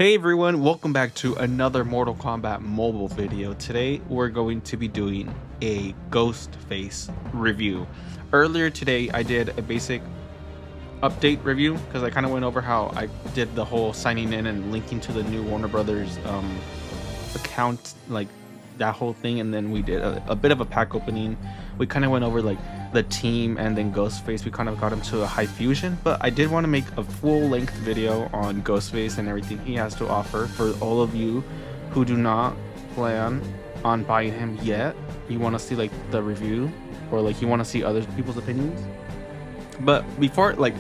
Hey everyone, welcome back to another Mortal Kombat mobile video. Today we're going to be doing a Ghostface review. Earlier today I did a basic update review because I kind of went over how I did the whole signing in and linking to the new Warner Brothers account, like that whole thing, and then we did a bit of a pack opening. We kind of went over like the team and then Ghostface. We kind of got him to a high fusion, but I did want to make a full-length video on Ghostface and everything he has to offer for all of you who do not plan on buying him yet. You want to see like the review, or like you want to see other people's opinions. But before, like,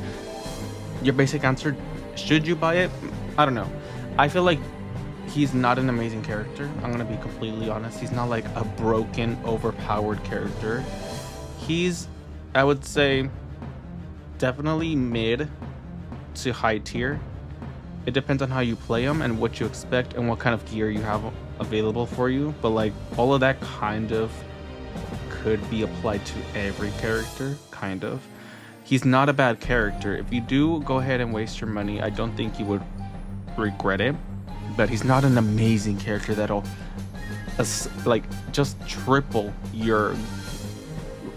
your basic answer, should you buy it? I don't know. I feel like he's not an amazing character. I'm gonna be completely honest. He's not like a broken, overpowered character. He's, I would say, definitely mid to high tier. It depends on how you play him and what you expect and what kind of gear you have available for you. But like all of that kind of could be applied to every character, kind of. He's not a bad character. If you do go ahead and waste your money, I don't think you would regret it. But he's not an amazing character that'll like just triple your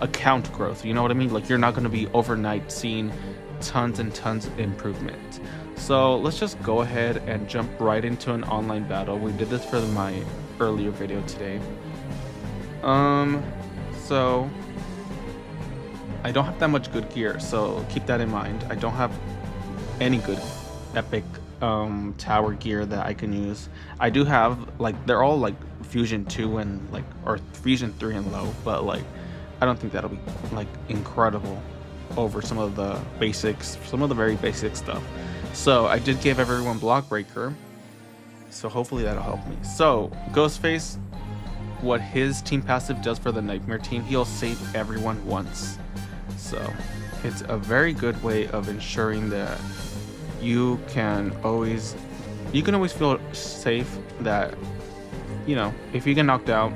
account growth. You know what I mean? Like, you're not going to be overnight seeing tons and tons of improvement. So let's just go ahead and jump right into an online battle. We did this for my earlier video today. So I don't have that much good gear, so keep that in mind. I don't have any good epic tower gear that I can use. I do have, like, they're all like fusion 2 and like, or fusion 3 and low, but like I don't think that'll be like incredible over some of the basics, some of the very basic stuff. So I did give everyone block breaker, so hopefully that'll help me. So Ghostface, what his team passive does for the Nightmare team, he'll save everyone once. So it's a very good way of ensuring that you can always feel safe that, you know, if you get knocked out,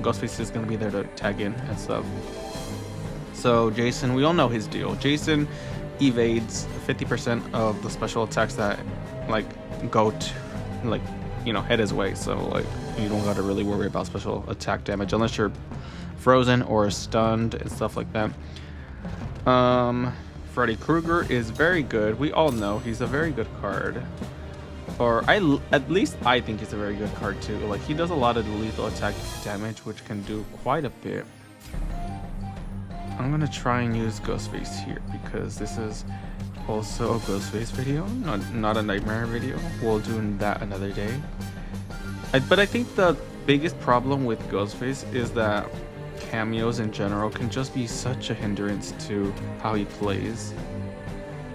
Ghostface is going to be there to tag in and stuff. So Jason, we all know his deal. Jason evades 50% of the special attacks that like go to, like, you know, head his way. So like you don't got to really worry about special attack damage unless you're frozen or stunned and stuff like that. Freddy Krueger is very good. We all know he's a very good card, or at least I think he's a very good card too. Like, he does a lot of lethal attack damage, which can do quite a bit. I'm gonna try and use Ghostface here because this is also a Ghostface video, not a Nightmare video. We'll do that another day. But I think the biggest problem with Ghostface is that cameos in general can just be such a hindrance to how he plays.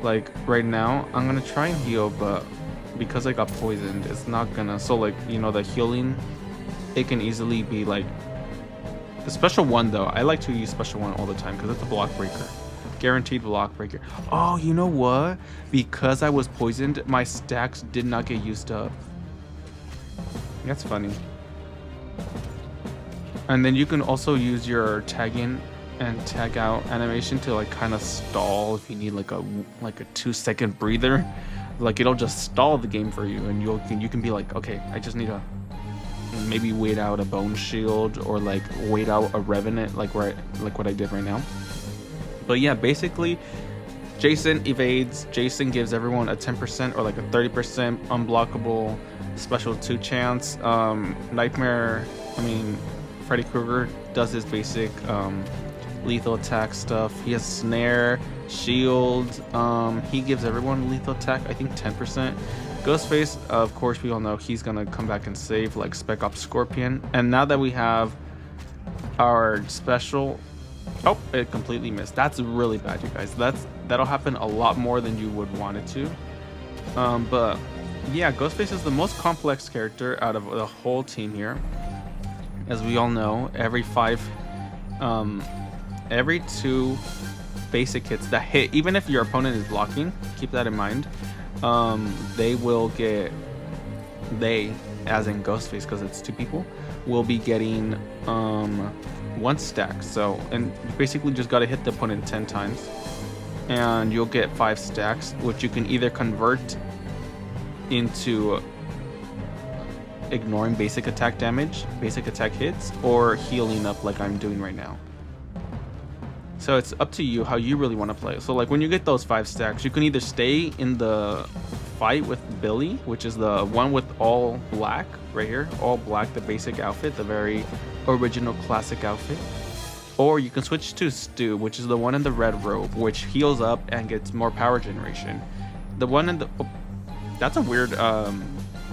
Like right now I'm gonna try and heal, but because I got poisoned, it's not gonna. So like, you know, the healing, it can easily be like the special one though. I like to use special one all the time because it's a block breaker, guaranteed block breaker. Oh, you know what, because I was poisoned, my stacks did not get used up. That's funny. And then you can also use your tag in and tag out animation to like kind of stall if you need like a 2-second breather. Like, it'll just stall the game for you, and you can be like, okay, I just need to maybe wait out a bone shield or like wait out a revenant, like what I did right now. But yeah, basically Jason evades. Jason gives everyone a 10% or like a 30% unblockable special 2 chance. Freddy Krueger does his basic lethal attack stuff. He has snare, shield. He gives everyone lethal attack, I think 10%. Ghostface, of course, we all know he's gonna come back and save, like Spec Ops Scorpion. And now that we have our special, oh, it completely missed. That's really bad, you guys. That'll happen a lot more than you would want it to. But yeah, Ghostface is the most complex character out of the whole team here. As we all know, every 2 basic hits that hit, even if your opponent is blocking, keep that in mind, they as in Ghostface, because it's 2 people, will be getting 1 stack. So, and you basically just got to hit the opponent 10 times and you'll get 5 stacks, which you can either convert into ignoring basic attack damage, basic attack hits, or healing up like I'm doing right now. So it's up to you how you really want to play. So like when you get those 5 stacks, you can either stay in the fight with Billy, which is the one with all black right here, all black, the basic outfit, the very original classic outfit. Or you can switch to Stu, which is the one in the red robe, which heals up and gets more power generation. The one in the... Oh, that's a weird...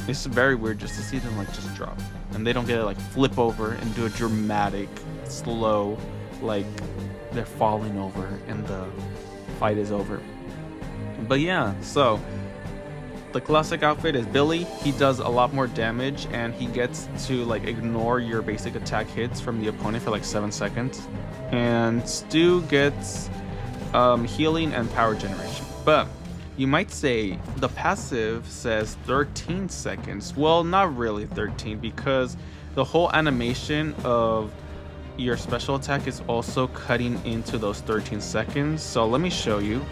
it's very weird just to see them like just drop. And they don't get to like flip over and do a dramatic, slow, like they're falling over and the fight is over. But yeah, so the classic outfit is Billy. He does a lot more damage and he gets to like ignore your basic attack hits from the opponent for like 7 seconds. And Stu gets healing and power generation. But you might say the passive says 13 seconds. Well, not really 13, because the whole animation of your special attack is also cutting into those 13 seconds. So let me show you.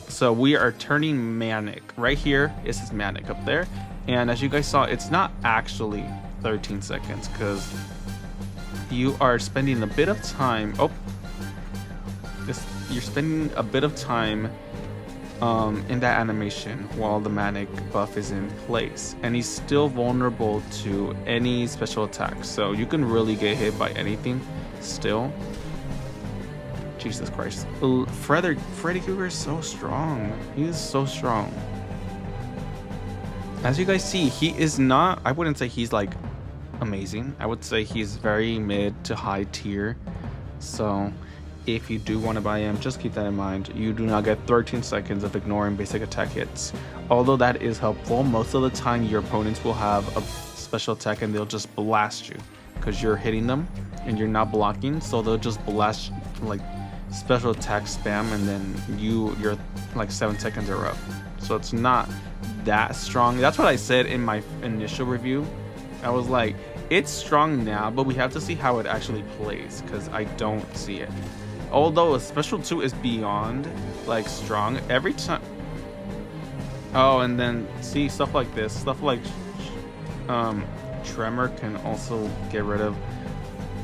So we are turning manic. Right here, it says manic up there. And as you guys saw, it's not actually 13 seconds because you are spending a bit of time. You're spending a bit of time in that animation while the manic buff is in place, and he's still vulnerable to any special attacks, so you can really get hit by anything still. Jesus Christ, Freddy Krueger is so strong. He is so strong. As you guys see, he is not, I wouldn't say he's like amazing. I would say he's very mid to high tier. So if you do want to buy him, just keep that in mind. You do not get 13 seconds of ignoring basic attack hits. Although that is helpful, most of the time your opponents will have a special attack and they'll just blast you because you're hitting them and you're not blocking, so they'll just blast like special attack spam, and then you're like 7 seconds are up. So it's not that strong. That's what I said in my initial review. I was like, it's strong now, but we have to see how it actually plays, because I don't see it. Although a special 2 is beyond like strong every time. Oh, and then see stuff like this, stuff like Tremor can also get rid of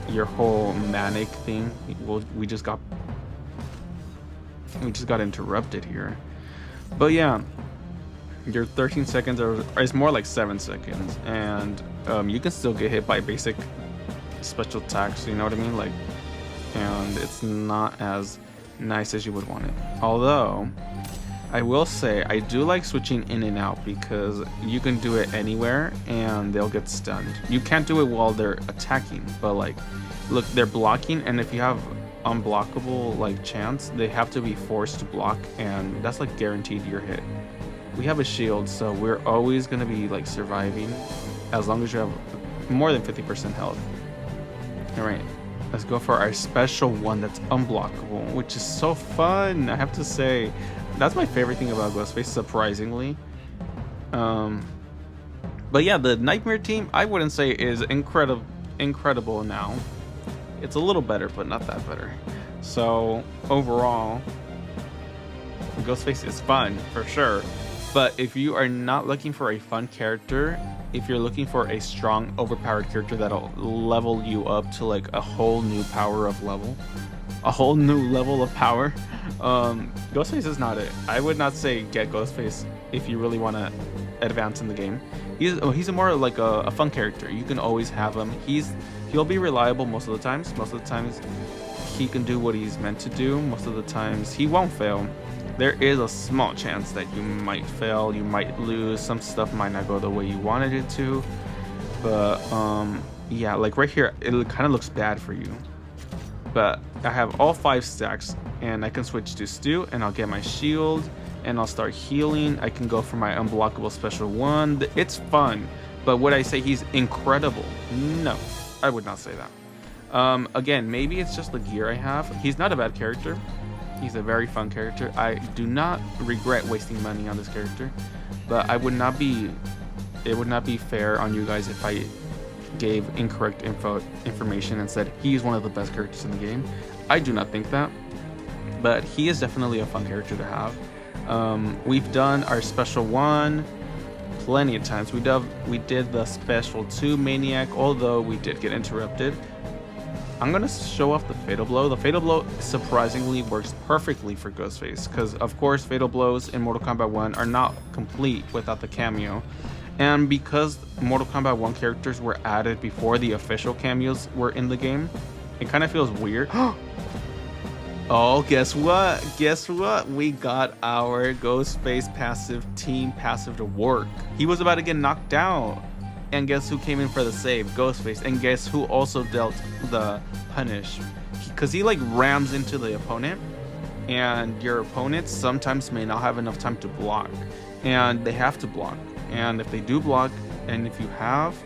your whole manic thing. We just got interrupted here. But yeah, your 13 seconds is more like 7 seconds, and you can still get hit by basic special attacks, you know what I mean? Like, and it's not as nice as you would want it. Although I will say I do like switching in and out, because you can do it anywhere and they'll get stunned. You can't do it while they're attacking, but like, look, they're blocking, and if you have unblockable like chance, they have to be forced to block, and that's like guaranteed your hit. We have a shield, so we're always going to be like surviving as long as you have more than 50% health. All right, let's go for our special one that's unblockable, which is so fun. I have to say, that's my favorite thing about Ghostface, surprisingly. But yeah, the Nightmare team, I wouldn't say is incredible now. It's a little better, but not that better. So overall, Ghostface is fun for sure. But if you are not looking for a fun character, if you're looking for a strong, overpowered character that'll level you up to like a whole new power of level, a whole new level of power, Ghostface is not it. I would not say get Ghostface if you really want to advance in the game. He's a more like a fun character. You can always have him. He'll be reliable most of the times. Most of the times he can do what he's meant to do. Most of the times he won't fail. There is a small chance that you might fail, you might lose, some stuff might not go the way you wanted it to. But yeah, like right here, it kind of looks bad for you. But I have all 5 stacks, and I can switch to Stu, and I'll get my shield, and I'll start healing. I can go for my unblockable special 1. It's fun, but would I say he's incredible? No, I would not say that. Again, maybe it's just the gear I have. He's not a bad character. He's a very fun character. I do not regret wasting money on this character, but it would not be fair on you guys if I gave incorrect information and said he's one of the best characters in the game. I do not think that, but he is definitely a fun character to have. We've done our special 1 plenty of times. We did the special 2 Maniac, although we did get interrupted. I'm gonna show off the Fatal Blow. The Fatal Blow surprisingly works perfectly for Ghostface, because of course Fatal Blows in Mortal Kombat 1 are not complete without the cameo. And because Mortal Kombat 1 characters were added before the official cameos were in the game, it kind of feels weird. Oh, guess what? Guess what? We got our Ghostface team passive to work. He was about to get knocked out. And guess who came in for the save? Ghostface. And guess who also dealt the punish? Because he like rams into the opponent. And your opponents sometimes may not have enough time to block. And they have to block. And if they do block, and if you have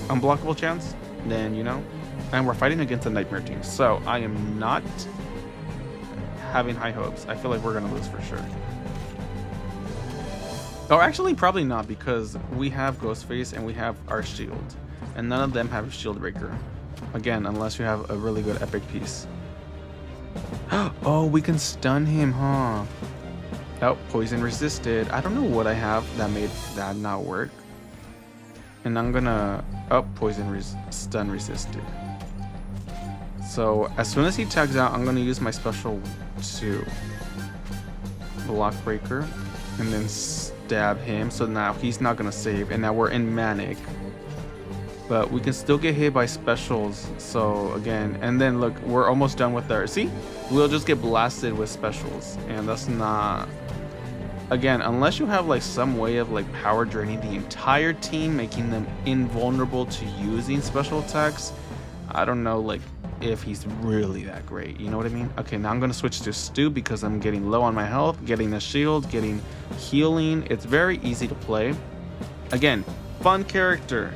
unblockable chance, then you know. And we're fighting against a Nightmare team, so I am not having high hopes. I feel like we're gonna lose for sure. Oh, actually, probably not, because we have Ghostface and we have our shield, and none of them have shield breaker. Again, unless you have a really good epic piece. Oh, we can stun him, huh? Oh, poison resisted. I don't know what I have that made that not work. And I'm gonna poison stun resisted. So as soon as he tags out, I'm gonna use my special 2 block breaker and then stab him. So now he's not gonna save, and now we're in manic, but we can still get hit by specials. So again, and then look, we're almost done with our, see, we'll just get blasted with specials, and that's not, again, unless you have like some way of like power draining the entire team, making them invulnerable to using special attacks. I don't know, like, if he's really that great, you know what I mean? Okay, now I'm gonna switch to Stu because I'm getting low on my health, getting a shield, getting healing. It's very easy to play. Again, fun character,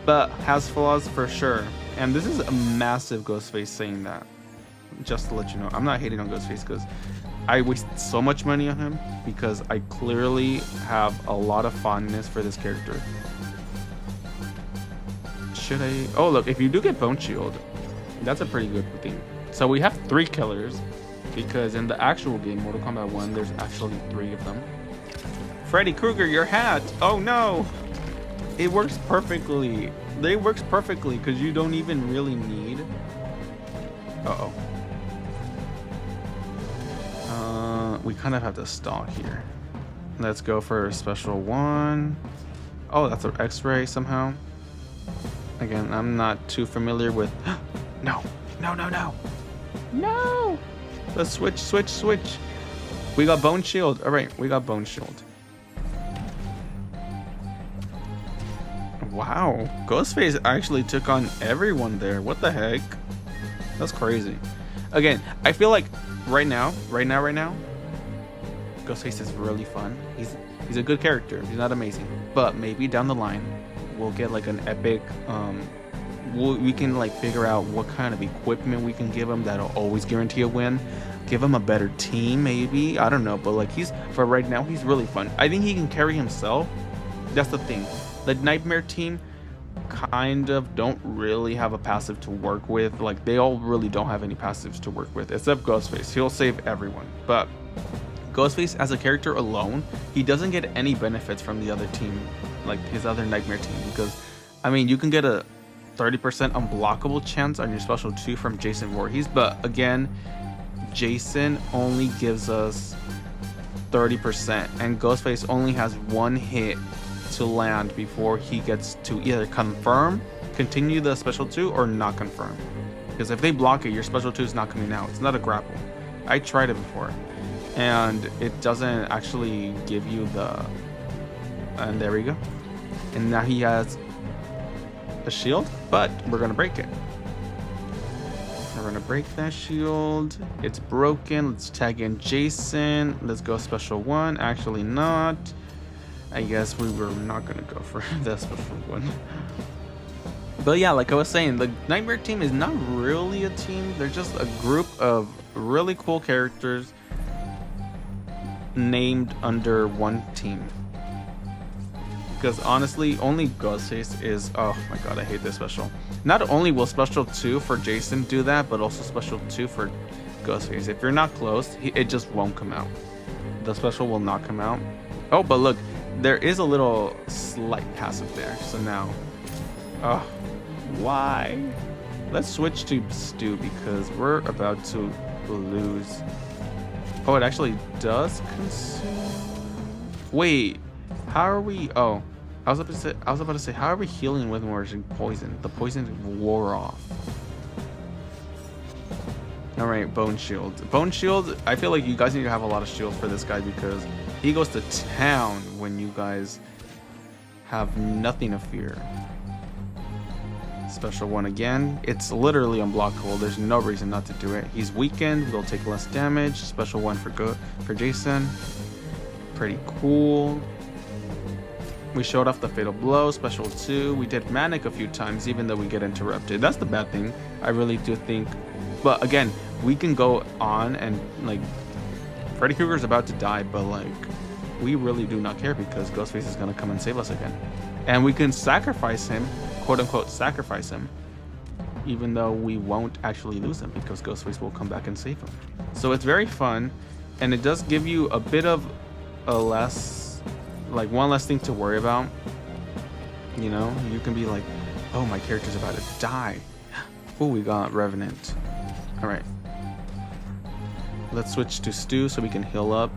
but has flaws for sure. And this is a massive Ghostface saying that, just to let you know. I'm not hating on Ghostface because I waste so much money on him, because I clearly have a lot of fondness for this character. Should I? Oh, look, if you do get Bone Shield, that's a pretty good thing. So we have 3 killers, because in the actual game, Mortal Kombat 1, there's actually 3 of them. Freddy Krueger, your hat! Oh no! It works perfectly. It works perfectly, because you don't even really need... Uh-oh. We kind of have to stall here. Let's go for a special 1. Oh, that's an X-ray somehow. Again, I'm not too familiar with... No, no, no, no. No! Let's switch. We got Bone Shield. All right, we got Bone Shield. Wow, Ghostface actually took on everyone there. What the heck? That's crazy. Again, I feel like right now, Ghostface is really fun. He's a good character. He's not amazing, but maybe down the line we'll get like an epic. We can like figure out what kind of equipment we can give him that'll always guarantee a win. Give him a better team, maybe. I don't know, but like for right now, he's really fun. I think he can carry himself. That's the thing. The Nightmare team kind of don't really have a passive to work with. Like they all really don't have any passives to work with, except Ghostface. He'll save everyone, but Ghostface as a character alone, he doesn't get any benefits from the other team, like his other Nightmare team, because I mean, you can get a 30% unblockable chance on your special 2 from Jason Voorhees, but again, Jason only gives us 30%, and Ghostface only has 1 hit to land before he gets to either confirm, continue the special 2, or not confirm. Because if they block it, your special 2 is not coming out. It's not a grapple. I tried it before, and it doesn't actually give you the... And there we go. And now he has a shield, but we're gonna break it. We're gonna break that shield. It's broken. Let's tag in Jason. Let's go special 1. Actually not. I guess we were not gonna go for that special 1. But yeah, like I was saying, the Nightmare team is not really a team. They're just a group of really cool characters named under one team. Because honestly, only Ghostface is... Oh my god, I hate this special. Not only will special 2 for Jason do that, but also special 2 for Ghostface. If you're not close, it just won't come out. the special will knock him out. Oh, but look, there is a little slight passive there. So now, oh, why? Let's switch to Stu because we're about to lose. Oh, it actually does consume. Wait, how are we? Oh, I was about to say, how are we healing when we're using poison? The poison wore off. All right, bone shield. Bone shield. I feel like you guys need to have a lot of shields for this guy because he goes to town when you guys have nothing to fear. Special one again. It's literally unblockable. There's no reason not to do it. He's weakened. We'll take less damage. Special one for Jason. Pretty cool. We showed off the fatal blow. Special 2. We did manic a few times, even though we get interrupted. That's the bad thing. I really do think. But again, we can go on and like Freddy Krueger's about to die, but like we really do not care because Ghostface is gonna come and save us again, and we can sacrifice him, quote unquote, sacrifice him, even though we won't actually lose him because Ghostface will come back and save him. So it's very fun, and it does give you a bit of a less, like one less thing to worry about. You know, you can be like, oh, my character's about to die. Oh, we got Revenant. All right, let's switch to Stu so we can heal up.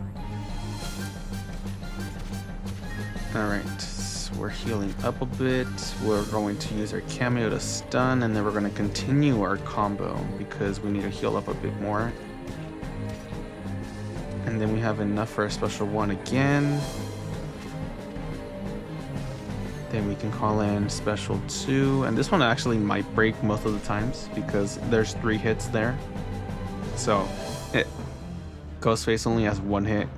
All right, so we're healing up a bit. We're going to use our cameo to stun, and then we're going to continue our combo because we need to heal up a bit more. And then we have enough for a special one again. Then we can call in special 2, and this one actually might break most of the times because there's 3 hits there. So Ghostface only has 1 hit.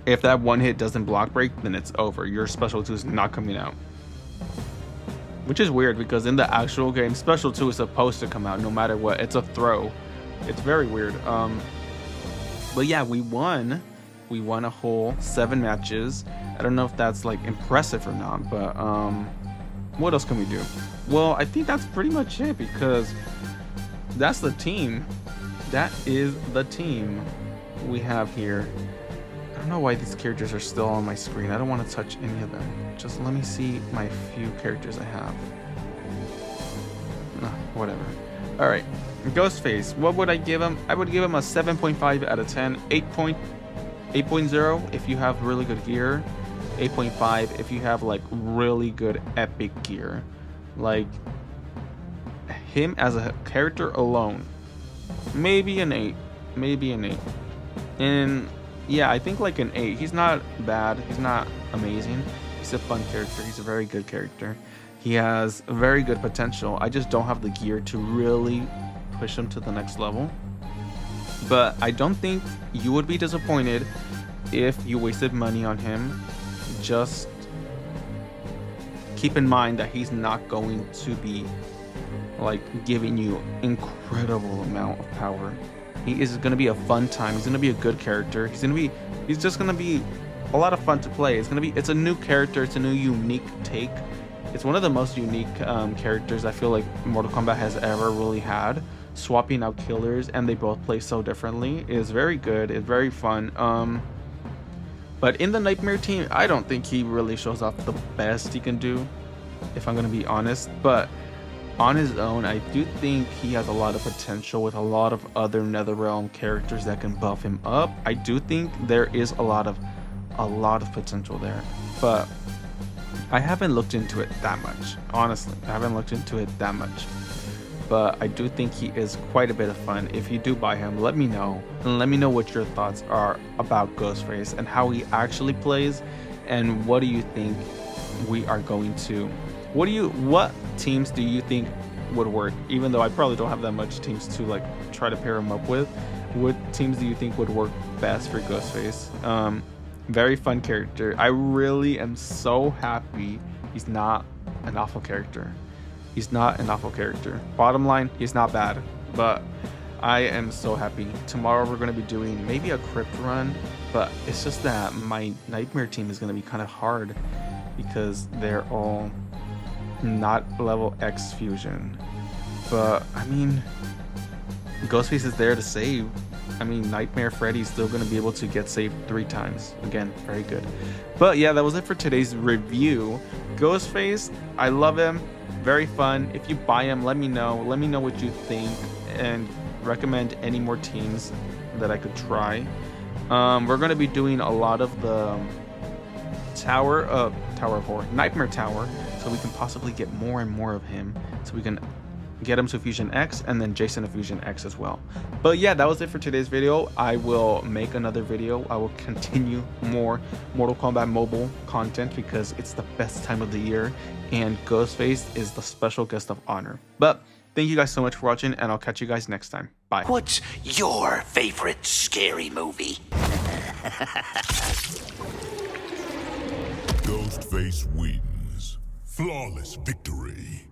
If that 1 hit doesn't block break, then it's over. Your special 2 is not coming out, which is weird because in the actual game, special 2 is supposed to come out no matter what. It's a throw. It's very weird. But yeah, we won a whole 7 matches. I don't know if that's like impressive or not, but what else can we do? Well, I think that's pretty much it because that's the team. That is the team we have here. I don't know why these characters are still on my screen. I don't want to touch any of them. Just let me see my few characters I have. Whatever. All right, Ghostface. What would I give him? I would give him a 7.5 out of 10. 8.0 if you have really good gear. 8.5 if you have like really good epic gear. Like him as a character alone, maybe an 8. And yeah, I think like an 8. He's not bad. He's not amazing. He's a fun character. He's a very good character. He has a very good potential. I just don't have the gear to really push him to the next level. But I don't think you would be disappointed if you wasted money on him. Just keep in mind that he's not going to be like giving you incredible amount of power. He is going to be a fun time. He's going to be a good character. He's just going to be a lot of fun to play. It's a new character. It's a new unique take. It's one of the most unique characters I feel like Mortal Kombat has ever really had. Swapping out killers and they both play so differently is very good. It's very fun. But in the Nightmare team, I don't think he really shows off the best he can do, if I'm going to be honest. But on his own, I do think he has a lot of potential with a lot of other NetherRealm characters that can buff him up. I do think there is a lot of potential there. But I haven't looked into it that much. Honestly, I haven't looked into it that much. But I do think he is quite a bit of fun. If you do buy him, let me know. And let me know what your thoughts are about Ghostface and how he actually plays. And what do you think we are going to... What teams do you think would work? Even though I probably don't have that much teams to like try to pair him up with. What teams do you think would work best for Ghostface? Very fun character. I really am so happy he's not an awful character. He's not an awful character. Bottom line, he's not bad, but I am so happy. Tomorrow we're going to be doing maybe a crypt run, but it's just that my Nightmare team is going to be kind of hard because they're all not level X fusion. But I mean, Ghostface is there to save. I mean, Nightmare Freddy's still going to be able to get saved 3 times. Again, very good. But yeah, that was it for today's review. Ghostface, I love him. Very fun. If you buy him, let me know. Let me know what you think and recommend any more teams that I could try. We're going to be doing a lot of the Tower of Horror, Nightmare Tower, so we can possibly get more and more of him, so we can get him to Fusion X and then Jason to Fusion X as well. But yeah, that was it for today's video. I will make another video. I will continue more Mortal Kombat mobile content because it's the best time of the year and Ghostface is the special guest of honor. But thank you guys so much for watching, and I'll catch you guys next time. Bye. What's your favorite scary movie? Ghostface wins. Flawless victory.